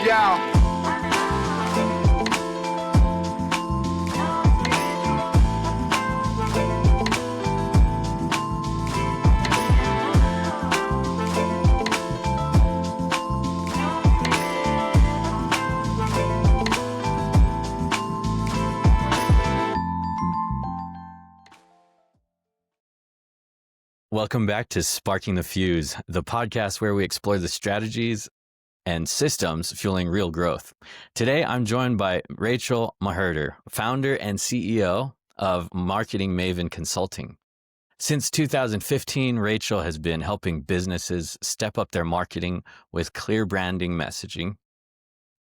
Yeah. Welcome back to Sparking the Fuse, the podcast where we explore the strategies and systems fueling real growth. Today, I'm joined by Rachel Mawhirter, founder and CEO of Marketing Maven Consulting. Since 2015, Rachel has been helping businesses step up their marketing with clear branding messaging,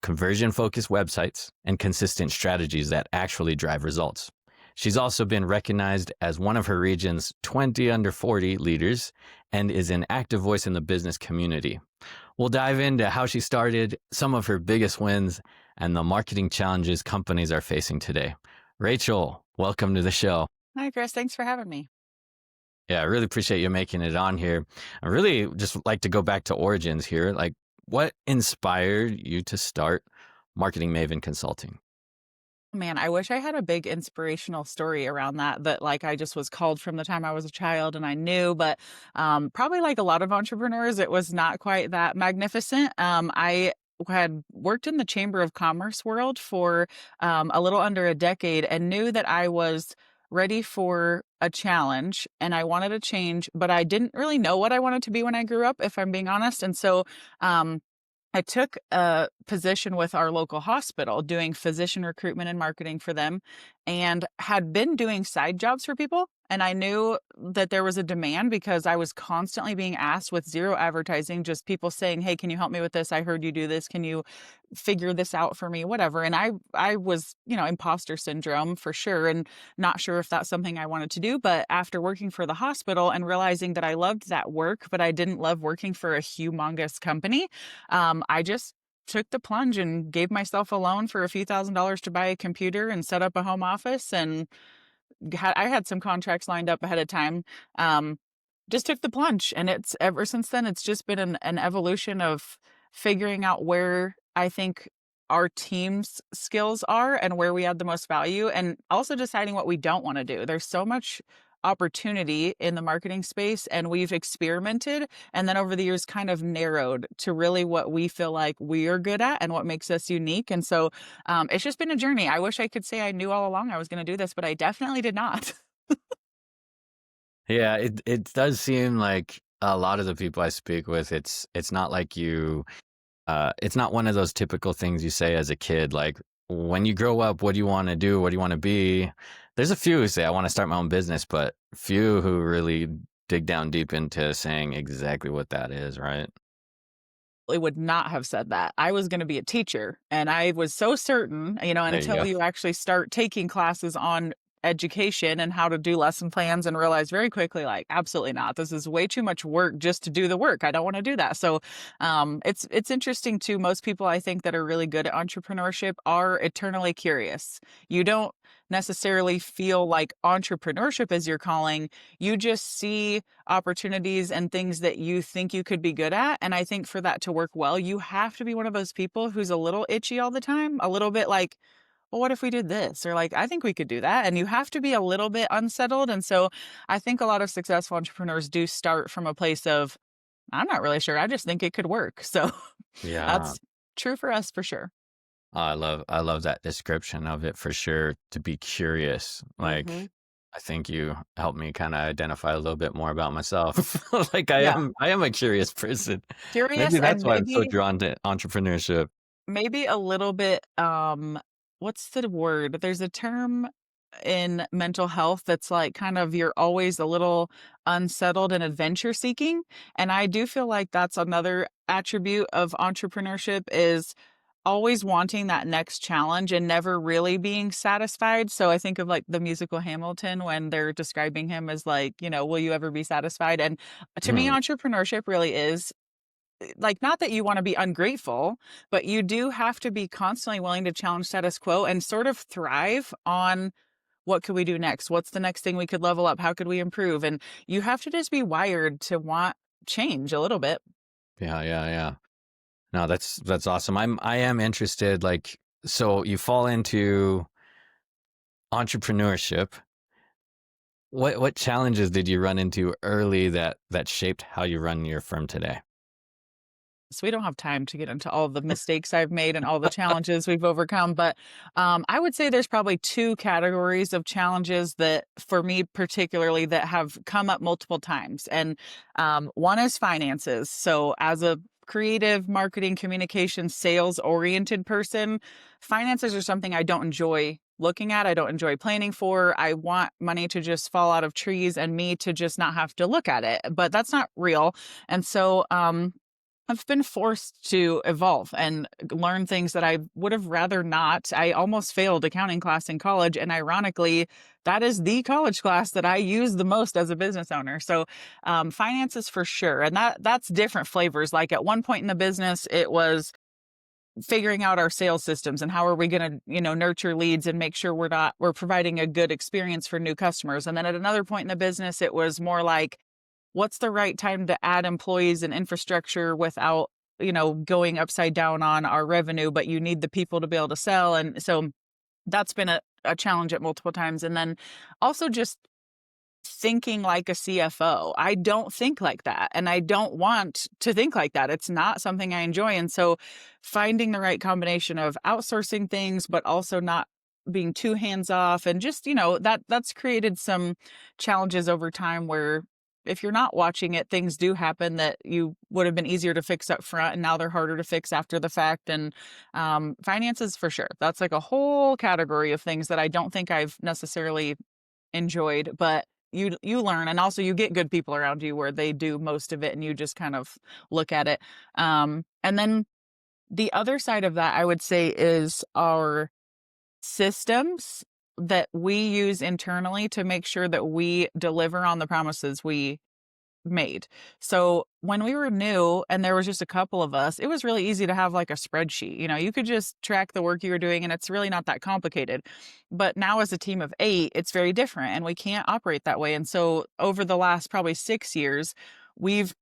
conversion-focused websites, and consistent strategies that actually drive results. She's also been recognized as one of her region's 20 under 40 leaders and is an active voice in the business community. We'll dive into how she started, some of her biggest wins, and the marketing challenges companies are facing today. Rachel, welcome to the show. Hi, Chris. Thanks for having me. Yeah, I really appreciate you making it on here. I really just like to go back to origins here. Like, what inspired you to start Marketing Maven Consulting? Man, I wish I had a big inspirational story around that like I just was called from the time I was a child and I knew, but probably like a lot of entrepreneurs, it was not quite that magnificent. I had worked in the Chamber of Commerce world for a little under a decade and knew that I was ready for a challenge and I wanted a change, but I didn't really know what I wanted to be when I grew up, if I'm being honest. And so I took a position with our local hospital doing physician recruitment and marketing for them and had been doing side jobs for people. And I knew that there was a demand because I was constantly being asked with zero advertising, just people saying, "Hey, can you help me with this? I heard you do this. Can you figure this out for me?" Whatever. And I was, imposter syndrome for sure. And not sure if that's something I wanted to do. But after working for the hospital and realizing that I loved that work, but I didn't love working for a humongous company, I just took the plunge and gave myself a loan for a few $1,000s to buy a computer and set up a home office. And I had some contracts lined up ahead of time. Just took the plunge. And it's ever since then, it's just been an evolution of figuring out where I think our team's skills are and where we add the most value, and also deciding what we don't want to do. There's so much opportunity in the marketing space, and we've experimented and then over the years kind of narrowed to really what we feel like we are good at and what makes us unique. And so it's just been a journey. I wish I could say I knew all along I was going to do this, but I definitely did not. Yeah, it does seem like a lot of the people I speak with, it's not like it's not one of those typical things you say as a kid, like, when you grow up, what do you want to do? What do you want to be? There's a few who say, I want to start my own business, but few who really dig down deep into saying exactly what that is, right? I would not have said that. I was going to be a teacher, and I was so certain, There you go. until you actually start taking classes on education and how to do lesson plans, and realize very quickly, like, absolutely not. This is way too much work just to do the work. I don't want to do that. So it's interesting too. Most people I think that are really good at entrepreneurship are eternally curious. You don't necessarily feel like entrepreneurship is your calling. You just see opportunities and things that you think you could be good at. And I think for that to work well, you have to be one of those people who's a little itchy all the time, a little bit like, well, what if we did this? Or like, I think we could do that. And you have to be a little bit unsettled. And so I think a lot of successful entrepreneurs do start from a place of, I'm not really sure. I just think it could work. So Yeah. that's true for us for sure. I love that description of it for sure, to be curious. Like, Mhm. I think you helped me kind of identify a little bit more about myself. Like, Yeah. I am a curious person. Curious Maybe and that's why I'm so maybe drawn to entrepreneurship. maybe a little bit, what's the word? There's a term in mental health that's like kind of you're always a little unsettled and adventure seeking. And I do feel like that's another attribute of entrepreneurship is always wanting that next challenge and never really being satisfied. So I think of like the musical Hamilton when they're describing him as like, will you ever be satisfied? And to me, Mhm. entrepreneurship really is like, not that you want to be ungrateful, but you do have to be constantly willing to challenge status quo and sort of thrive on what could we do next? What's the next thing we could level up? How could we improve? And you have to just be wired to want change a little bit. Yeah. No, that's awesome. I am interested, like, so you fall into entrepreneurship. What challenges did you run into early that shaped how you run your firm today? So we don't have time to get into all the mistakes I've made and all the challenges we've overcome, but I would say there's probably two categories of challenges that, for me particularly, that have come up multiple times. And one is finances. So as a creative marketing, communication, sales oriented person, finances are something I don't enjoy looking at. I don't enjoy planning for. I want money to just fall out of trees and me to just not have to look at it, but that's not real. And so, I've been forced to evolve and learn things that I would have rather not. I almost failed accounting class in college, and ironically, that is the college class that I use the most as a business owner. So, finances for sure, and that's different flavors. Like at one point in the business, it was figuring out our sales systems and how are we going to, nurture leads and make sure we're providing a good experience for new customers. And then at another point in the business, it was more like, what's the right time to add employees and infrastructure without, going upside down on our revenue, but you need the people to be able to sell. And so that's been a challenge at multiple times. And then also just thinking like a CFO. I don't think like that. And I don't want to think like that. It's not something I enjoy. And so finding the right combination of outsourcing things, but also not being too hands off, and just, that's created some challenges over time where if you're not watching it, things do happen that you would have been easier to fix up front, and now they're harder to fix after the fact. And finances for sure. That's like a whole category of things that I don't think I've necessarily enjoyed, but you learn, and also you get good people around you where they do most of it and you just kind of look at it. And then the other side of that I would say is our systems that we use internally to make sure that we deliver on the promises we made. So when we were new and there was just a couple of us, it was really easy to have like a spreadsheet. You could just track the work you were doing and it's really not that complicated. But now as a team of 8, it's very different and we can't operate that way. And so over the last probably 6 years, we've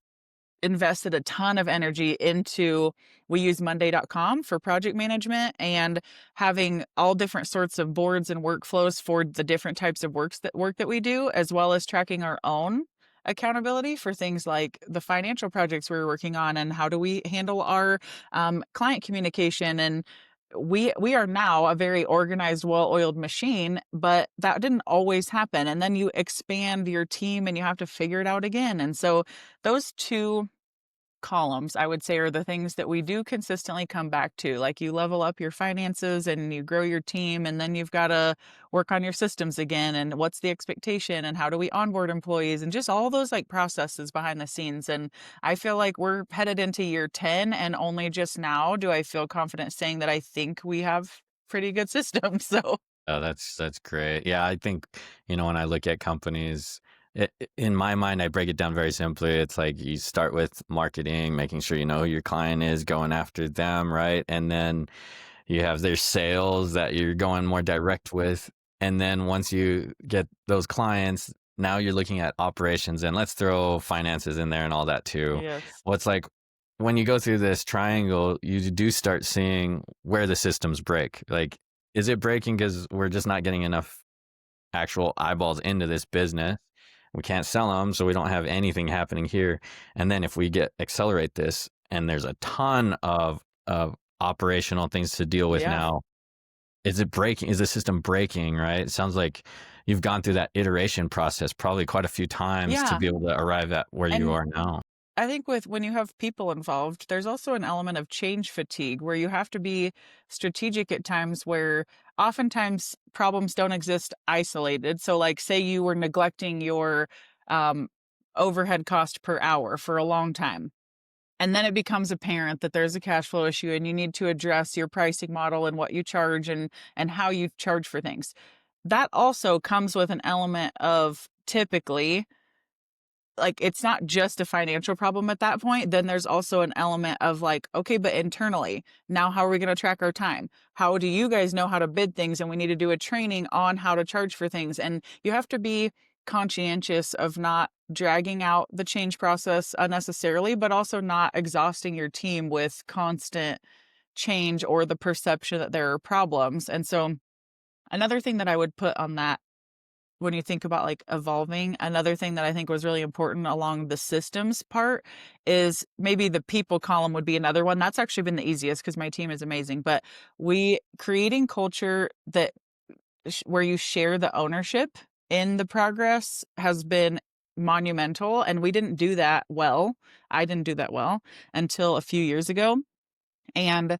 invested a ton of energy into, we use monday.com for project management and having all different sorts of boards and workflows for the different types of work that we do, as well as tracking our own accountability for things like the financial projects we were working on and how do we handle our client communication. And we are now a very organized, well-oiled machine, but that didn't always happen. And then you expand your team and you have to figure it out again. And so those two columns, I would say, are the things that we do consistently come back to. Like you level up your finances and you grow your team, and then you've got to work on your systems again. And what's the expectation and how do we onboard employees and just all those like processes behind the scenes. And I feel like we're headed into year 10, and only just now do I feel confident saying that I think we have pretty good systems. So Oh, that's great. Yeah, I think, when I look at companies, in my mind, I break it down very simply. It's like you start with marketing, making sure you know who your client is, going after them, right? And then you have their sales that you're going more direct with. And then once you get those clients, now you're looking at operations, and let's throw finances in there and all that too. yes. What's like when you go through this triangle, you do start seeing where the systems break. Like, is it breaking because we're just not getting enough actual eyeballs into this business? We can't sell them, so we don't have anything happening here. And then if we accelerate this, and there's a ton of operational things to deal with Yeah. now, is it breaking? Is the system breaking? Right? It sounds like you've gone through that iteration process probably quite a few times to Yeah. be able to arrive at where you And are now. I think with when you have people involved, there's also an element of change fatigue where you have to be strategic at times where oftentimes problems don't exist isolated. So like say you were neglecting your um, overhead cost per hour for a long time. And then it becomes apparent that there's a cash flow issue and you need to address your pricing model and what you charge and how you charge for things. That also comes with an element of typically, like, it's not just a financial problem at that point. Then there's also an element of like, okay, but internally, now how are we going to track our time? How do you guys know how to bid things? And we need to do a training on how to charge for things. And you have to be conscientious of not dragging out the change process unnecessarily, but also not exhausting your team with constant change or the perception that there are problems. And so another thing that I would put on that when you think about like evolving, another thing that I think was really important along the systems part is maybe the people column would be another one. That's actually been the easiest because my team is amazing. But we creating culture that where you share the ownership in the progress has been monumental. And we didn't do that well. I didn't do that well until a few years ago. And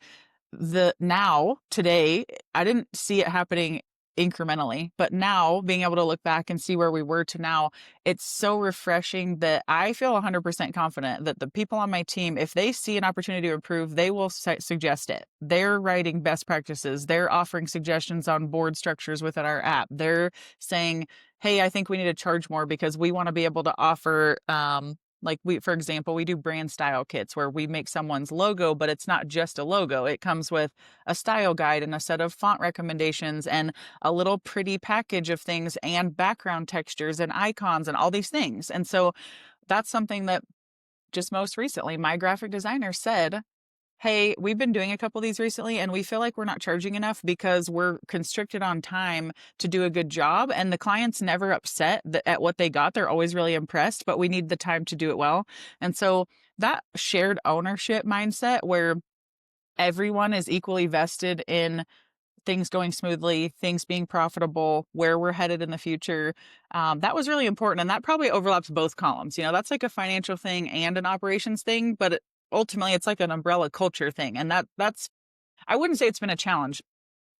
today, I didn't see it happening incrementally, but now being able to look back and see where we were to now, it's so refreshing that I feel 100% confident that the people on my team, if they see an opportunity to improve, they will suggest it. They're writing best practices. They're offering suggestions on board structures within our app. They're saying, hey, I think we need to charge more because we want to be able to offer, for example, we do brand style kits where we make someone's logo, but it's not just a logo. It comes with a style guide and a set of font recommendations and a little pretty package of things and background textures and icons and all these things. And so that's something that just most recently my graphic designer said, hey, we've been doing a couple of these recently and we feel like we're not charging enough because we're constricted on time to do a good job. And the client's never upset at what they got. They're always really impressed, but we need the time to do it well. And so that shared ownership mindset where everyone is equally vested in things going smoothly, things being profitable, where we're headed in the future. That was really important. And that probably overlaps both columns. That's like a financial thing and an operations thing, but ultimately it's like an umbrella culture thing. And that's, I wouldn't say it's been a challenge.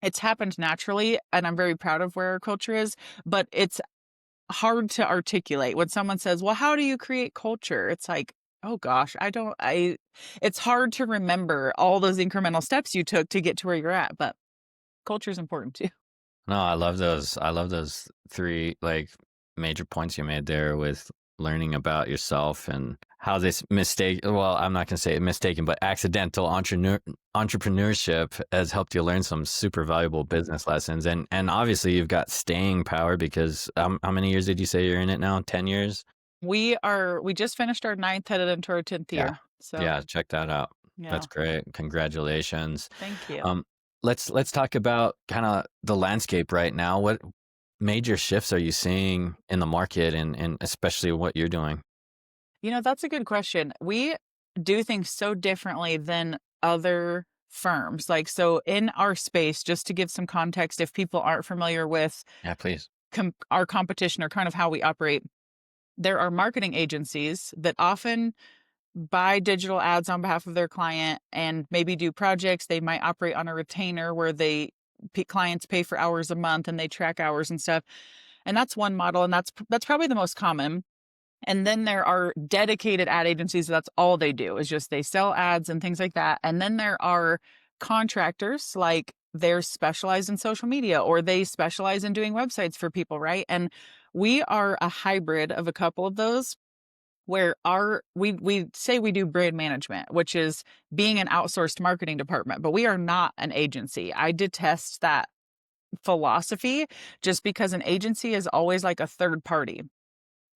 It's happened naturally. And I'm very proud of where our culture is, but it's hard to articulate when someone says, well, how do you create culture? It's like, oh gosh, it's hard to remember all those incremental steps you took to get to where you're at, but culture is important too. No, I love those. I love those three like major points you made there with learning about yourself and how this well, I'm not going to say mistaken, but accidental entrepreneurship has helped you learn some super valuable business lessons. And obviously you've got staying power because how many years did you say you're in it now? 10 years? We just finished our 9th, headed into our 10th Yeah. year. So Yeah. Check that out. yeah, That's great. Congratulations. thank you. Let's talk about kind of the landscape right now. What major shifts are you seeing in the market and especially what you're doing? That's a good question. We do things so differently than other firms. Like, so in our space, just to give some context, if people aren't familiar with Yeah, please. our competition or kind of how we operate, there are marketing agencies that often buy digital ads on behalf of their client and maybe do projects. They might operate on a retainer where clients pay for hours a month and they track hours and stuff. And that's one model. And that's probably the most common. And then there are dedicated ad agencies. That's all they do is just they sell ads and things like that. And then there are contractors, like they're specialized in social media or they specialize in doing websites for people, right? And we are a hybrid of a couple of those where we say we do brand management, which is being an outsourced marketing department, but we are not an agency. I detest that philosophy just because an agency is always like a third party.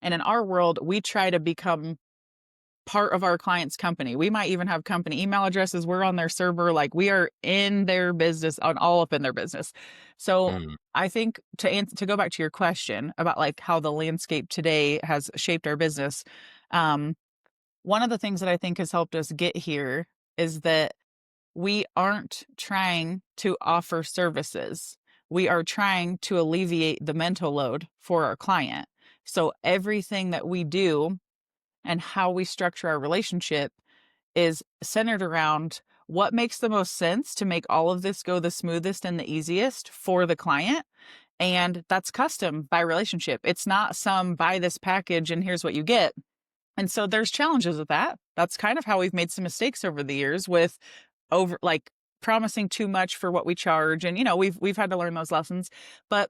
And in our world, we try to become part of our client's company. We might even have company email addresses. We're on their server. Like we are in their business, all up in their business. So Mm. I think to go back to your question about like how the landscape today has shaped our business. One of the things that I think has helped us get here is that we aren't trying to offer services. We are trying to alleviate the mental load for our client. So everything that we do and how we structure our relationship is centered around what makes the most sense to make all of this go the smoothest and the easiest for the client. And that's custom by relationship. It's not some buy this package and here's what you get. And so there's challenges with that. That's kind of how we've made some mistakes over the years with promising too much for what we charge. And, we've had to learn those lessons. But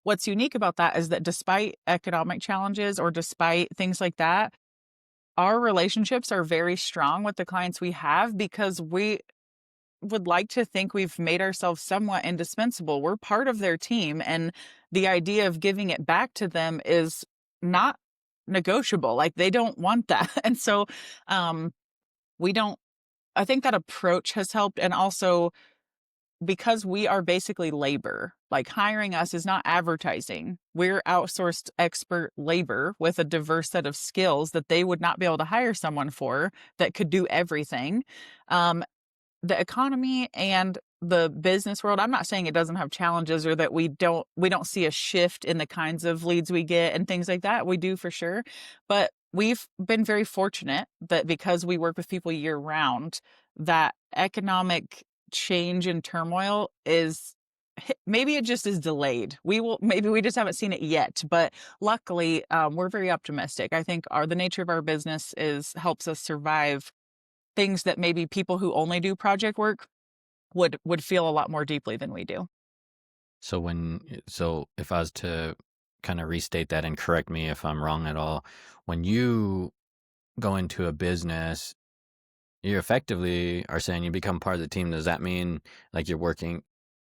what's unique about that is that despite economic challenges or despite things like that, our relationships are very strong with the clients we have because would like to think we've made ourselves somewhat indispensable. We're part of their team, and the idea of giving it back to them is not negotiable. Like, they don't want that. And so, um, we don't I think that approach has helped, and also because we are basically labor, like hiring us is not advertising. We're outsourced expert labor with a diverse set of skills that they would not be able to hire someone for that could do everything. Um, the economy and the business world, I'm not saying it doesn't have challenges or that we don't see a shift in the kinds of leads we get and things like that. We do for sure. But we've been very fortunate that because we work with people year round, that economic change and turmoil is maybe it just is delayed. Maybe we just haven't seen it yet, but luckily we're very optimistic. I think the nature of our business is helps us survive things that maybe people who only do project work would feel a lot more deeply than we do. So if I was to kind of restate that and correct me if I'm wrong at all, when you go into a business, you effectively are saying you become part of the team. Does that mean like you're working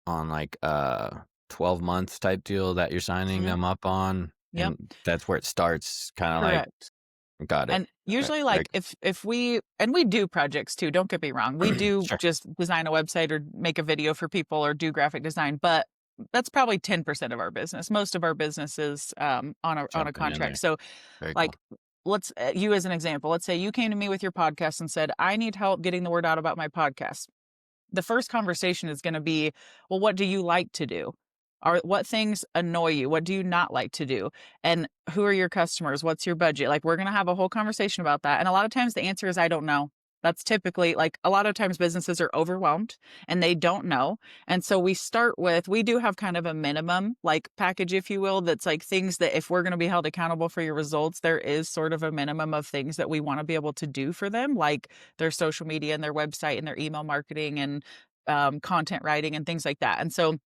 on like a 12 month type deal that you're signing Mhm. them up on? Yep, And that's where it starts, kind of like, correct. got it. And Okay. usually, Very like, if we do projects too, don't get me wrong. We do sure. just design a website or make a video for people or do graphic design, but that's probably 10% of our business. Most of our business is, on a Jumping in contract. there. So, Very cool. like, you as an example, let's say you came to me with your podcast and said, "I need help getting the word out about my podcast." The first conversation is going to be, well, what do you like to do? What things annoy you? What do you not like to do? And who are your customers? What's your budget? Like, we're going to have a whole conversation about that. And a lot of times the answer is, I don't know. That's typically like a lot of times businesses are overwhelmed and they don't know. And so we do have kind of a minimum like package, if you will, that's like things that if we're going to be held accountable for your results, there is sort of a minimum of things that we want to be able to do for them, like their social media and their website and their email marketing and content writing and things like that. And so,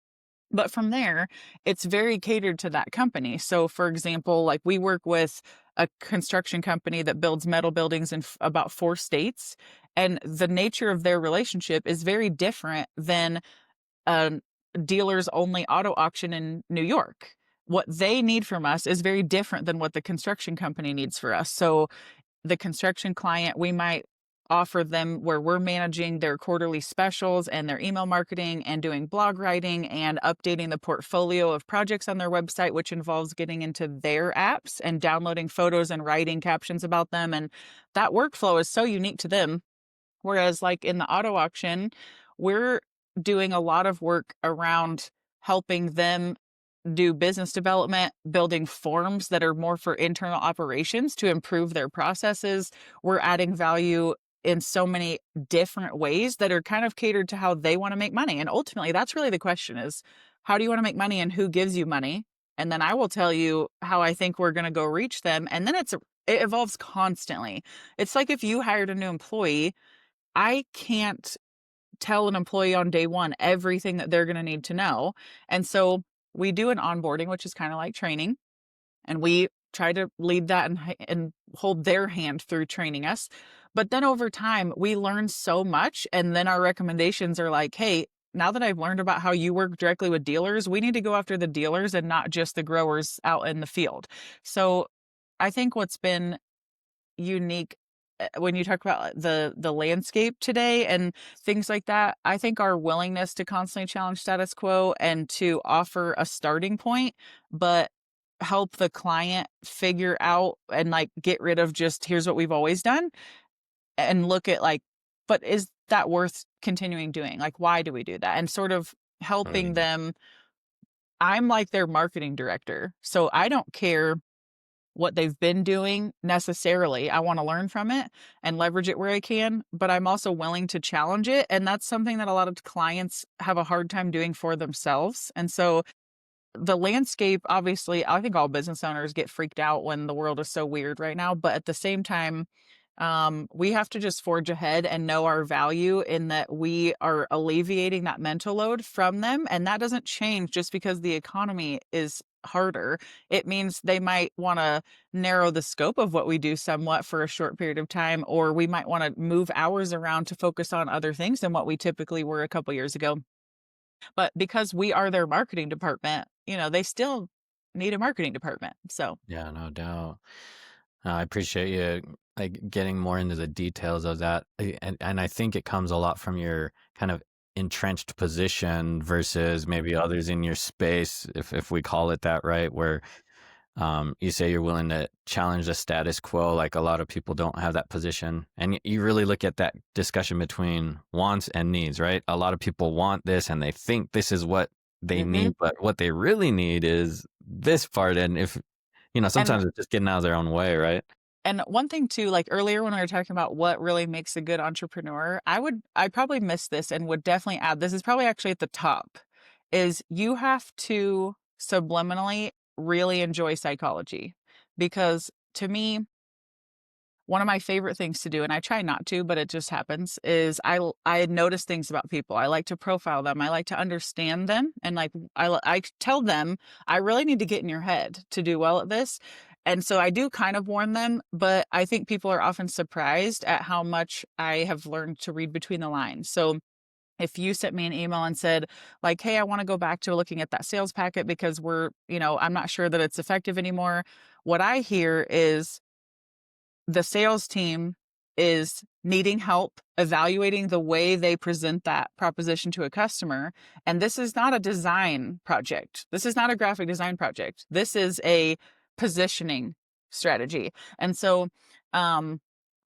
but from there, it's very catered to that company. So, for example, like we work with a construction company that builds metal buildings in about 4 states, and the nature of their relationship is very different than a dealers only auto auction in New York. What they need from us is very different than what the construction company needs for us. So, the construction client, we might offer them where we're managing their quarterly specials and their email marketing and doing blog writing and updating the portfolio of projects on their website, which involves getting into their apps and downloading photos and writing captions about them. And that workflow is so unique to them. Whereas, like in the auto auction, we're doing a lot of work around helping them do business development, building forms that are more for internal operations to improve their processes. We're adding value in so many different ways that are kind of catered to how they want to make money. And ultimately, that's really the question is, how do you want to make money and who gives you money? And then I will tell you how I think we're going to go reach them. And then it evolves constantly. It's like if you hired a new employee, I can't tell an employee on day one everything that they're going to need to know. And so we do an onboarding, which is kind of like training, and we try to lead that and hold their hand through training us. But then over time, we learn so much. And then our recommendations are like, hey, now that I've learned about how you work directly with dealers, we need to go after the dealers and not just the growers out in the field. So I think what's been unique when you talk about the landscape today and things like that, I think our willingness to constantly challenge status quo and to offer a starting point, but help the client figure out and like get rid of just here's what we've always done and look at like, but is that worth continuing doing? Like, why do we do that? And sort of helping Right. them. I'm like their marketing director. So I don't care what they've been doing necessarily. I want to learn from it and leverage it where I can, but I'm also willing to challenge it. And that's something that a lot of clients have a hard time doing for themselves. And so the landscape, obviously, I think all business owners get freaked out when the world is so weird right now. But at the same time, we have to just forge ahead and know our value in that we are alleviating that mental load from them. And that doesn't change just because the economy is harder. It means they might want to narrow the scope of what we do somewhat for a short period of time, or we might want to move hours around to focus on other things than what we typically were a couple years ago. But because we are their marketing department, they still need a marketing department. So, Yeah, no doubt. I appreciate you like getting more into the details of that. And I think it comes a lot from your kind of entrenched position versus maybe others in your space, if we call it that, right? Where you say you're willing to challenge the status quo. Like a lot of people don't have that position. And you really look at that discussion between wants and needs, right? A lot of people want this and they think this is what they mhm. need, but what they really need is this part. And if, and sometimes it's just getting out of their own way, right? And one thing too, like earlier when we were talking about what really makes a good entrepreneur, I probably missed this and would definitely add, this is probably actually at the top, is you have to subliminally really enjoy psychology. Because to me, one of my favorite things to do, and I try not to, but it just happens, is I notice things about people. I like to profile them. I like to understand them, and like I tell them, I really need to get in your head to do well at this. And so I do kind of warn them, but I think people are often surprised at how much I have learned to read between the lines. So if you sent me an email and said like, "Hey, I want to go back to looking at that sales packet because I'm not sure that it's effective anymore." What I hear is the sales team is needing help evaluating the way they present that proposition to a customer. And this is not a design project. This is not a graphic design project. This is a positioning strategy. And so, um,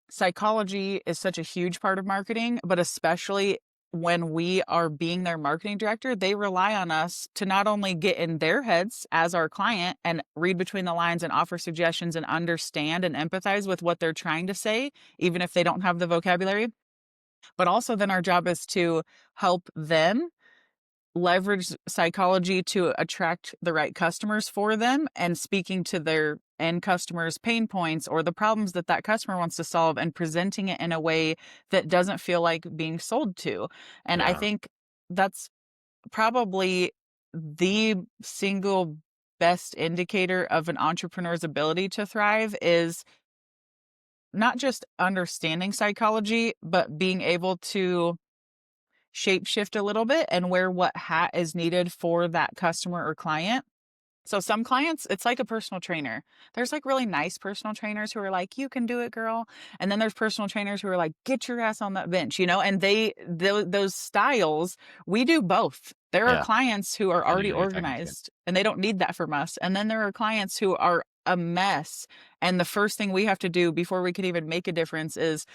psychology is such a huge part of marketing, but especially when we are being their marketing director, they rely on us to not only get in their heads as our client and read between the lines and offer suggestions and understand and empathize with what they're trying to say, even if they don't have the vocabulary, but also then our job is to help them leverage psychology to attract the right customers for them and speaking to their end customers' pain points or the problems that that customer wants to solve and presenting it in a way that doesn't feel like being sold to. And I Yeah. think that's probably the single best indicator of an entrepreneur's ability to thrive is not just understanding psychology, but being able to shapeshift a little bit and wear what hat is needed for that customer or client. So some clients, it's like a personal trainer. There's like really nice personal trainers who are like, "You can do it, girl." And then there's personal trainers who are like, "Get your ass on that bench," and those styles, we do both. There are Yeah. clients who are I know already who you're talking to. organized and they don't need that from us. And then there are clients who are a mess. And the first thing we have to do before we can even make a difference is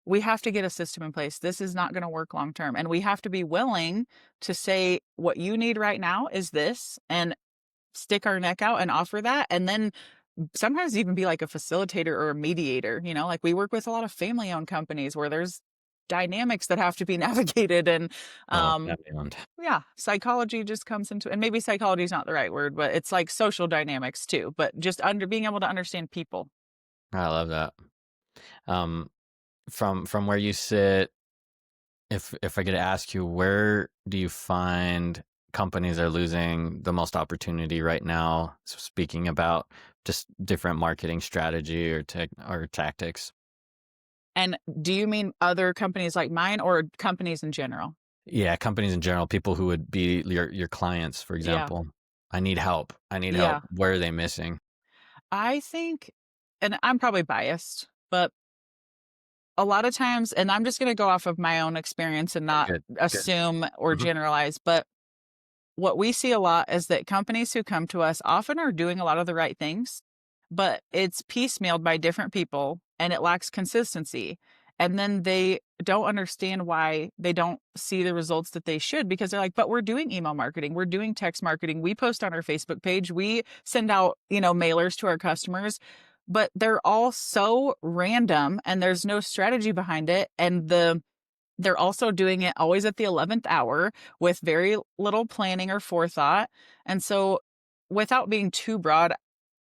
we have to get a system in place. This is not going to work long term. And we have to be willing to say, what you need right now is this, and stick our neck out and offer that. And then sometimes even be like a facilitator or a mediator. Like we work with a lot of family owned companies where there's dynamics that have to be navigated. And Oh, um, yeah, beyond. yeah, psychology just comes into, and maybe psychology is not the right word, but it's like social dynamics too. But just under being able to understand people. I love that. Um, from where you sit, if I could ask you, where do you find companies are losing the most opportunity right now? So speaking about just different marketing strategy or tech or tactics. And do you mean other companies like mine or companies in general? Yeah, companies in general, people who would be your clients, for Yeah. example. I need help. I need help. Yeah. Where are they missing? I think, and I'm probably biased, but a lot of times, and I'm just going to go off of my own experience and not Good, good. assume or Mhm. generalize, but what we see a lot is that companies who come to us often are doing a lot of the right things, but it's piecemealed by different people and it lacks consistency. And then they don't understand why they don't see the results that they should because they're like, but we're doing email marketing, we're doing text marketing, we post on our Facebook page, we send out, mailers to our customers, but they're all so random and there's no strategy behind it. And they're also doing it always at the 11th hour with very little planning or forethought. And so, without being too broad,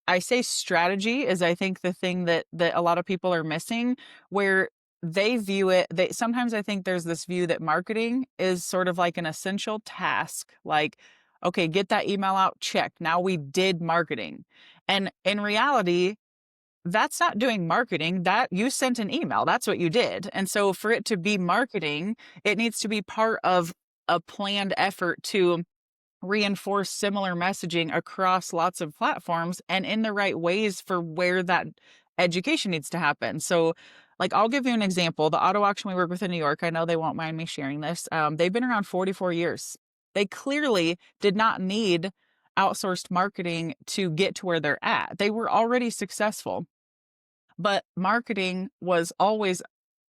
I say strategy is I think the thing that a lot of people are missing where they view it. They sometimes I think there's this view that marketing is sort of like an essential task. Like Okay, get that email out, check. Now we did marketing. And in reality, that's not doing marketing. That you sent an email. That's what you did. And so for it to be marketing, it needs to be part of a planned effort to reinforce similar messaging across lots of platforms and in the right ways for where that education needs to happen. So, like, I'll give you an example. The auto auction we work with in New York, I know they won't mind me sharing this. They've been around 44 years. They clearly did not need outsourced marketing to get to where they're at. They were already successful, but marketing was always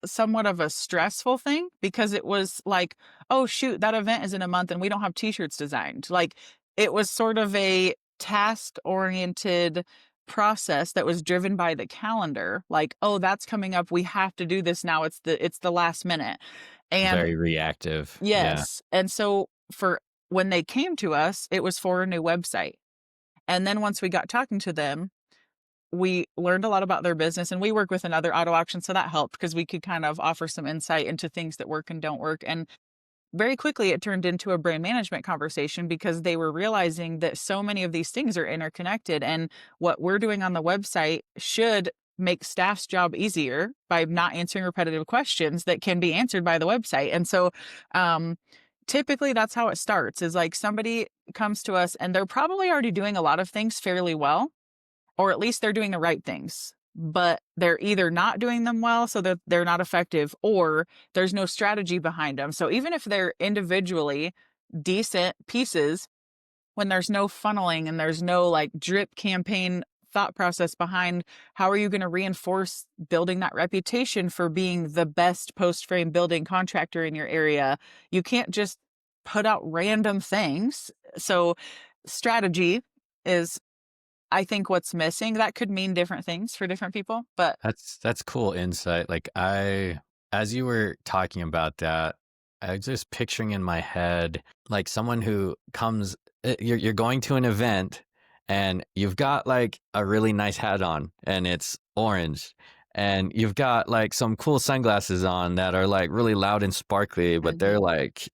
somewhat of a stressful thing because it was like, "Oh, shoot, that event is in a month and we don't have t-shirts designed." Like, it was sort of a task-oriented process that was driven by the calendar. Like, "Oh, that's coming up. We have to do this now. It's the last minute." And Very reactive. Yeah. yes, and so for when they came to us, it was for a new website. And then once we got talking to them, we learned a lot about their business, and we work with another auto auction, so that helped because we could kind of offer some insight into things that work and don't work. And very quickly it turned into a brand management conversation because they were realizing that so many of these things are interconnected, and what we're doing on the website should make staff's job easier by not answering repetitive questions that can be answered by the website. And so typically that's how it starts, is like somebody comes to us and they're probably already doing a lot of things fairly well, or at least they're doing the right things, but they're either not doing them well so that they're not effective, or there's no strategy behind them. So even if they're individually decent pieces, when there's no funneling and there's no like drip campaign thought process behind how are you going to reinforce building that reputation for being the best post frame building contractor in your area, you can't just put out random things. So strategy is, I think, what's missing. That could mean different things for different people, but That's cool insight. Like as you were talking about that, I was just picturing in my head like someone who comes, you're going to an event and you've got like a really nice hat on and it's orange, and you've got like some cool sunglasses on that are like really loud and sparkly, but they're Mhm. like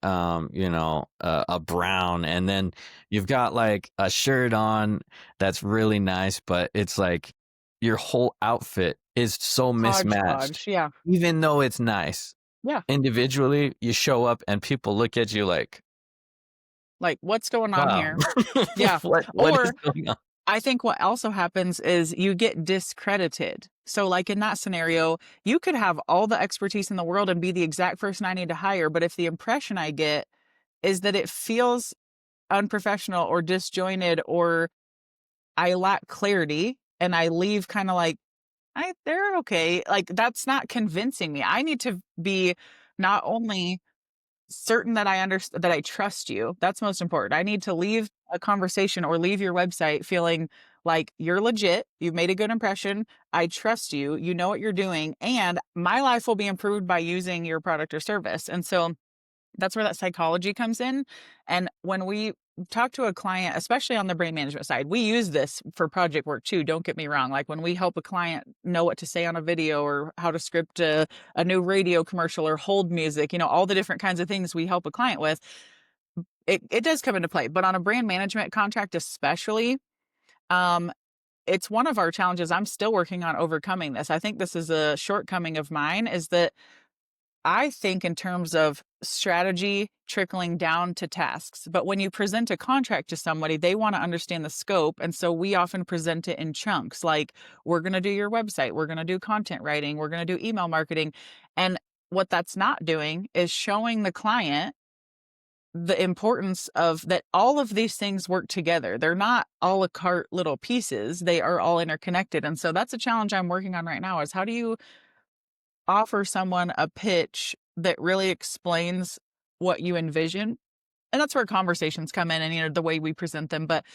a brown, and then you've got like a shirt on that's really nice, but it's like your whole outfit is so mismatched, Hodgepodge. Yeah. even though it's nice. Yeah. Individually, you show up and people look at you like, Like, what's going on wow, here? Yeah. what is Or going on? I think what also happens is you get discredited. So, like in that scenario, you could have all the expertise in the world and be the exact person I need to hire. But if the impression I get is that it feels unprofessional or disjointed, or I lack clarity and I leave kind of like, they're okay. Like, that's not convincing me. I need to be not only certain that I understand, that I trust you. That's most important. I need to leave a conversation or leave your website feeling like you're legit. You've made a good impression. I trust you. You know what you're doing. And my life will be improved by using your product or service. And so that's where that psychology comes in. And when we talk to a client, especially on the brand management side, we use this for project work too. Don't get me wrong. Like when we help a client know what to say on a video or how to script a new radio commercial or hold music, all the different kinds of things we help a client with, it does come into play. But on a brand management contract, especially, um, it's one of our challenges. I'm still working on overcoming this. I think this is a shortcoming of mine, is that I think in terms of strategy trickling down to tasks. But when you present a contract to somebody, they want to understand the scope. And so we often present it in chunks, like, we're going to do your website, we're going to do content writing, we're going to do email marketing. And what that's not doing is showing the client the importance of that all of these things work together. They're not a la carte little pieces, they are all interconnected. And so that's a challenge I'm working on right now, is how do you offer someone a pitch that really explains what you envision? And that's where conversations come in and, the way we present them. But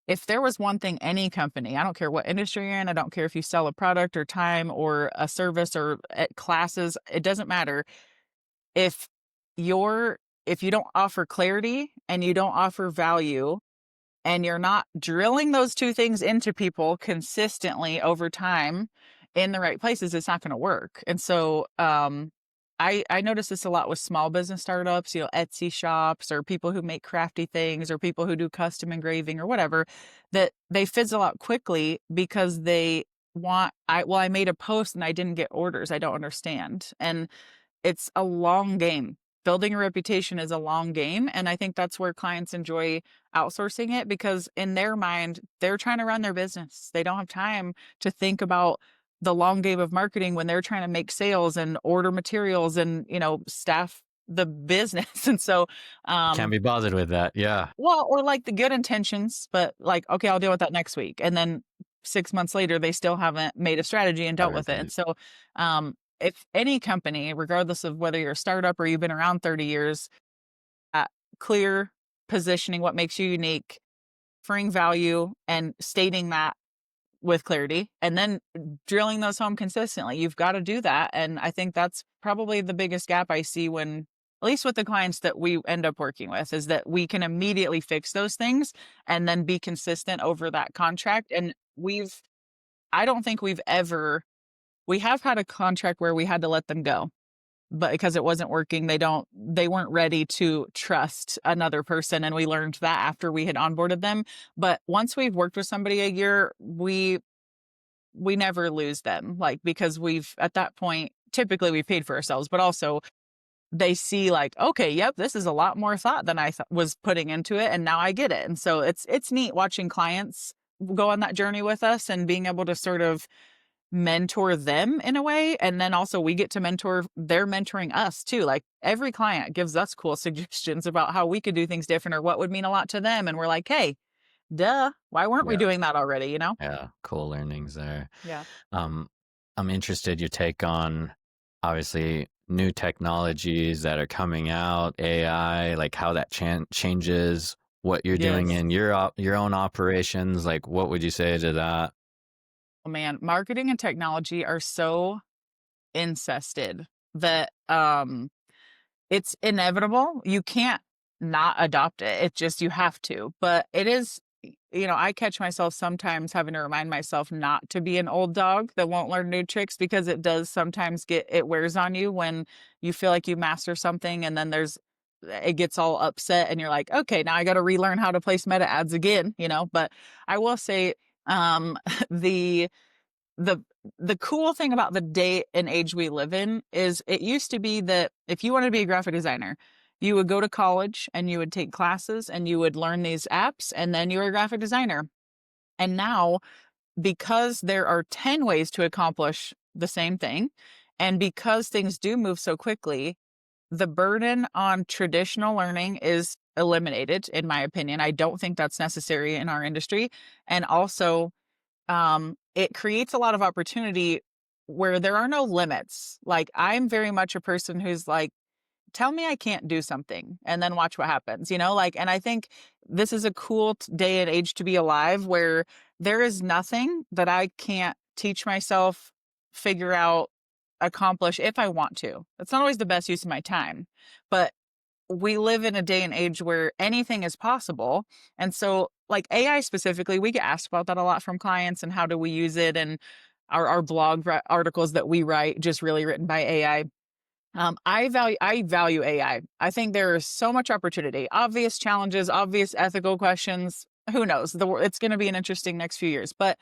if there was one thing any company, I don't care what industry you're in, I don't care if you sell a product or time or a service or classes, it doesn't matter. If you're if you don't offer clarity and you don't offer value and you're not drilling those two things into people consistently over time in the right places, it's not going to work. And so I notice this a lot with small business startups, Etsy shops or people who make crafty things or people who do custom engraving or whatever, that they fizzle out quickly because they I made a post and I didn't get orders. I don't understand. And it's a long game. Building a reputation is a long game, and I think that's where clients enjoy outsourcing it because in their mind, they're trying to run their business. They don't have time to think about the long game of marketing when they're trying to make sales and order materials and, staff the business. And so, Can't um, be bothered with that. Yeah. well, or like the good intentions, but like, okay, I'll deal with that next week. And then 6 months later, they still haven't made a strategy and dealt with it. And Everything. so, if any company, regardless of whether you're a startup or you've been around 30 years, uh, clear positioning, what makes you unique, offering value, and stating that with clarity, and then drilling those home consistently. You've got to do that. And I think that's probably the biggest gap I see when, at least with the clients that we end up working with, is that we can immediately fix those things and then be consistent over that contract. And I don't think we have had a contract where we had to let them go, but because it wasn't working, they weren't ready to trust another person. And we learned that after we had onboarded them. But once we've worked with somebody a year, we never lose them, like, because at that point, typically we paid for ourselves, but also they see like, okay, yep, this is a lot more thought than I was putting into it. And now I get it. And so it's neat watching clients go on that journey with us and being able to sort of mentor them in a way. And then also we get to they're mentoring us too. Like every client gives us cool suggestions about how we could do things different or what would mean a lot to them. And we're like, hey, duh, why weren't we Yeah. doing that already? Yeah. Cool learnings there. Yeah. Um, I'm interested your take on obviously new technologies that are coming out, AI, like how that changes what you're doing Yes. in your own operations. Like, what would you say to that? Oh man, marketing and technology are so incested that it's inevitable. You can't not adopt it. It just, you have to. But it is, I catch myself sometimes having to remind myself not to be an old dog that won't learn new tricks because it does sometimes it wears on you when you feel like you master something and then it gets all upset and you're like, okay, now I got to relearn how to place meta ads again. But I will say, the the the cool thing about the day and age we live in is it used to be that if you wanted to be a graphic designer, you would go to college and you would take classes and you would learn these apps and then you were a graphic designer. And now, because there are 10 ways to accomplish the same thing, and because things do move so quickly, the burden on traditional learning is eliminated, in my opinion. I don't think that's necessary in our industry. And also, it creates a lot of opportunity where there are no limits. Like, I'm very much a person who's like, tell me I can't do something and then watch what happens, like, and I think this is a cool day and age to be alive where there is nothing that I can't teach myself, figure out, accomplish if I want to. It's not always the best use of my time, but we live in a day and age where anything is possible. And so, like AI specifically, we get asked about that a lot from clients and how do we use it, and our blog articles that we write just really written by AI. I value AI. I think there is so much opportunity, obvious challenges, obvious ethical questions. Who knows? It's going to be an interesting next few years, but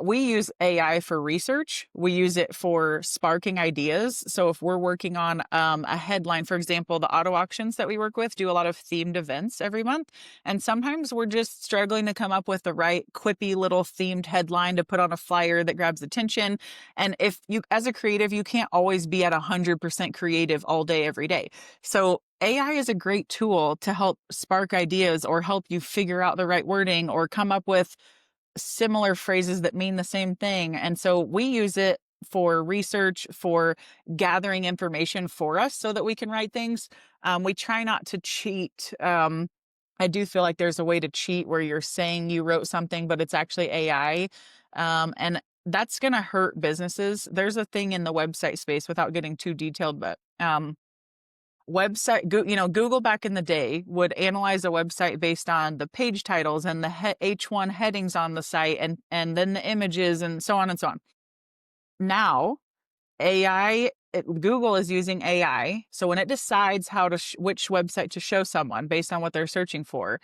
we use AI for research. We use it for sparking ideas. So if we're working on a headline, for example, the auto auctions that we work with do a lot of themed events every month. And sometimes we're just struggling to come up with the right quippy little themed headline to put on a flyer that grabs attention. And if you, as a creative, you can't always be at 100% creative all day, every day. So AI is a great tool to help spark ideas or help you figure out the right wording or come up with similar phrases that mean the same thing. And so we use it for research, for gathering information for us so that we can write things. We try not to cheat. I do feel like there's a way to cheat where you're saying you wrote something, but it's actually AI. And that's going to hurt businesses. There's a thing in the website space without getting too detailed, but Google back in the day would analyze a website based on the page titles and the H1 headings on the site and then the images and so on and so on. Now, AI Google is using AI. So when it decides how to which website to show someone based on what they're searching for,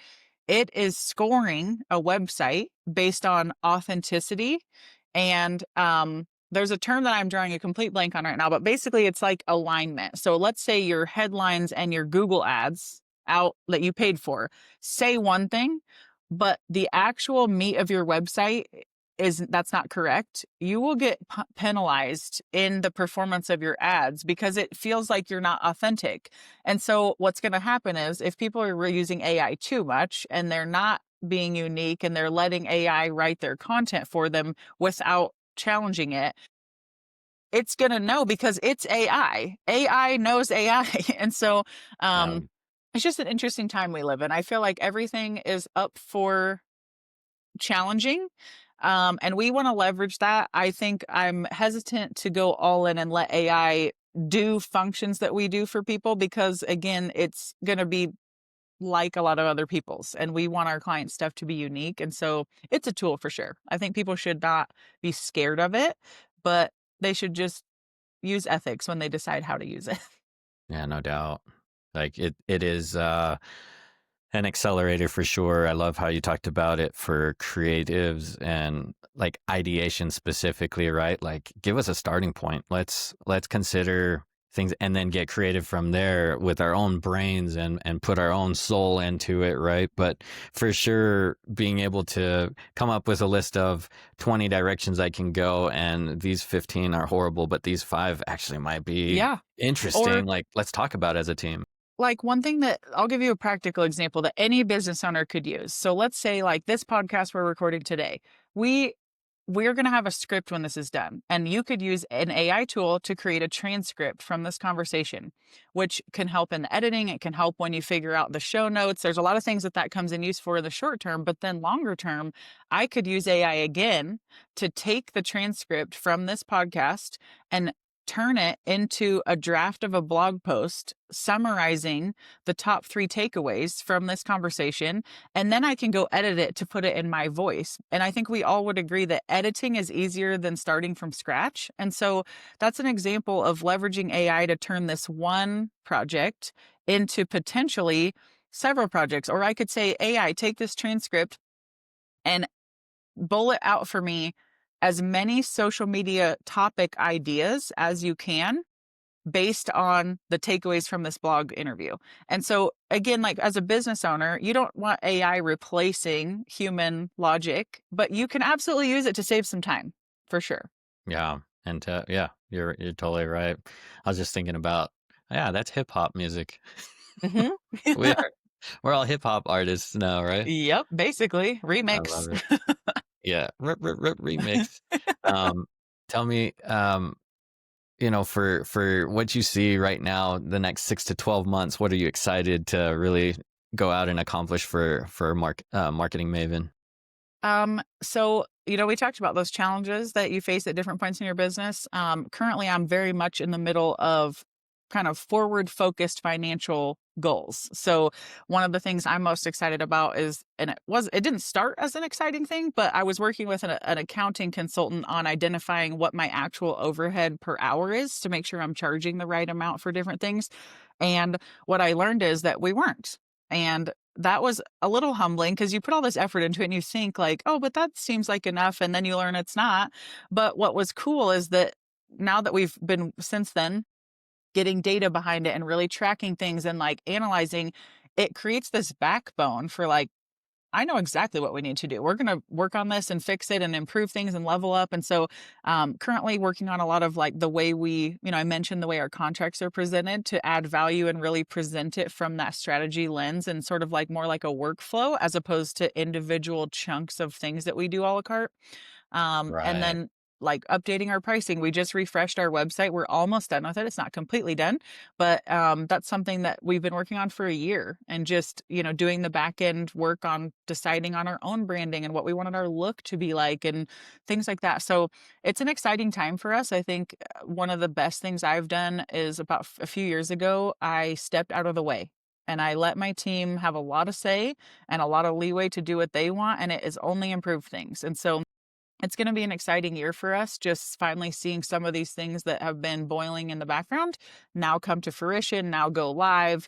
it is scoring a website based on authenticity. And there's a term that I'm drawing a complete blank on right now, but basically it's like alignment. So let's say your headlines and your Google ads out that you paid for say one thing, but the actual meat of your website that's not correct. You will get penalized in the performance of your ads because it feels like you're not authentic. And so what's going to happen is if people are using AI too much and they're not being unique and they're letting AI write their content for them without challenging it, it's going to know because it's AI. AI knows AI. And so Yeah. it's just an interesting time we live in. I feel like everything is up for challenging. And we want to leverage that. I think I'm hesitant to go all in and let AI do functions that we do for people because, again, it's going to be like a lot of other people's, and we want our client stuff to be unique. And so it's a tool for sure. I think people should not be scared of it, but they should just use ethics when they decide how to use it. Yeah, no doubt. Like it is an accelerator for sure. I love how you talked about it for creatives and like ideation specifically, right? Like give us a starting point. Let's consider things and then get creative from there with our own brains and put our own soul into it, right? But for sure being able to come up with a list of 20 directions I can go and these 15 are horrible, but these 5 actually might be Yeah. interesting. Or Like let's talk about it as a team. like one thing that I'll give you a practical example that any business owner could use. So let's say like this podcast we're recording today. We we're going to have a script when this is done, and you could use an AI tool to create a transcript from this conversation, which can help in the editing. It can help when you figure out the show notes. There's a lot of things that comes in use for in the short term, but then longer term, I could use AI again to take the transcript from this podcast and turn it into a draft of a blog post summarizing the top 3 takeaways from this conversation. And then I can go edit it to put it in my voice. And I think we all would agree that editing is easier than starting from scratch. And so that's an example of leveraging AI to turn this one project into potentially several projects. Or I could say, AI, take this transcript and bullet out for me as many social media topic ideas as you can based on the takeaways from this blog interview. And so again, like as a business owner, you don't want AI replacing human logic, but you can absolutely use it to save some time for sure. Yeah. And yeah, you're totally right. I was just thinking about yeah, that's hip hop music. Hmm. We are we're all hip hop artists now, right? Yep, basically I remix. love it. Yeah, remix. Um, tell me, for what you see right now, the next 6 to 12 months, what are you excited to really go out and accomplish for marketing Maven? So, we talked about those challenges that you face at different points in your business. Currently, I'm very much in the middle of kind of forward focused financial goals. So, one of the things I'm most excited about is, and it didn't start as an exciting thing, but I was working with an accounting consultant on identifying what my actual overhead per hour is to make sure I'm charging the right amount for different things. And what I learned is that we weren't. And that was a little humbling because you put all this effort into it and you think like, oh, but that seems like enough. And then you learn it's not. But what was cool is that now that we've been since then getting data behind it and really tracking things and like analyzing, it creates this backbone for like, I know exactly what we need to do. We're going to work on this and fix it and improve things and level up. And so, currently working on a lot of like the way I mentioned the way our contracts are presented to add value and really present it from that strategy lens and sort of like more like a workflow as opposed to individual chunks of things that we do a la carte. And Right. then like updating our pricing. We just refreshed our website. We're almost done with it. It's not completely done, but that's something that we've been working on for a year and just, doing the back end work on deciding on our own branding and what we wanted our look to be like and things like that. So it's an exciting time for us. I think one of the best things I've done is about a few years ago, I stepped out of the way. And I let my team have a lot of say and a lot of leeway to do what they want. And it has only improved things. And so It's gonna be an exciting year for us, just finally seeing some of these things that have been boiling in the background now come to fruition, now go live,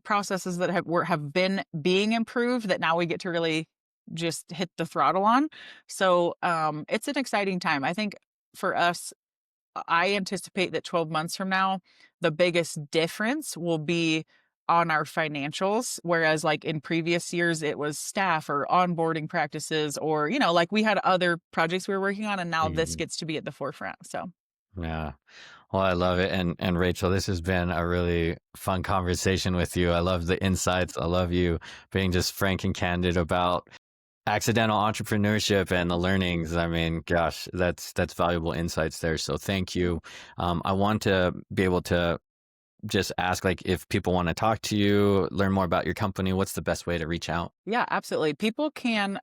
processes that have been being improved that now we get to really just hit the throttle on. So, it's an exciting time. I think for us, I anticipate that 12 months from now, the biggest difference will be on our financials. Whereas, like in previous years, it was staff or onboarding practices, or, like we had other projects we were working on, and now this Mhm. gets to be at the forefront. So, Yeah. Well, I love it. And Rachel, this has been a really fun conversation with you. I love the insights. I love you being just frank and candid about accidental entrepreneurship and the learnings. I mean, gosh, that's valuable insights there. So thank you. I want to be able to just ask, like, if people want to talk to you, learn more about your company, what's the best way to reach out? yeah, absolutely. People can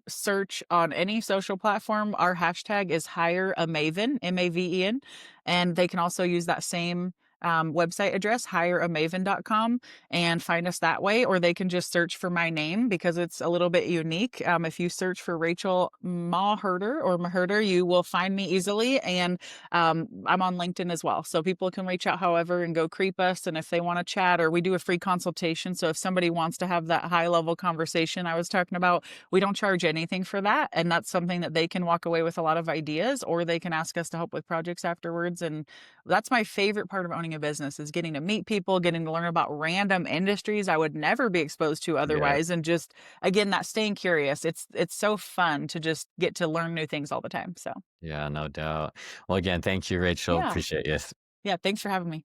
search on any social platform. Our hashtag is hire a Maven, Maven, and they can also use that same website address, hireamaven.com, and find us that way. Or they can just search for my name because it's a little bit unique. If you search for Rachel Mawhirter or Mawhirter, you will find me easily. And I'm on LinkedIn as well. So people can reach out however and go creep us. And if they want to chat, or we do a free consultation. So if somebody wants to have that high level conversation I was talking about, we don't charge anything for that. And that's something that they can walk away with a lot of ideas, or they can ask us to help with projects afterwards. And that's my favorite part of owning a business, is getting to meet people, getting to learn about random industries I would never be exposed to Yeah. otherwise. And just, again, that staying curious. It's so fun to just get to learn new things all the time. So Yeah, no doubt. Well, again, thank you, Rachel. yeah. Appreciate you. Yeah. Thanks for having me.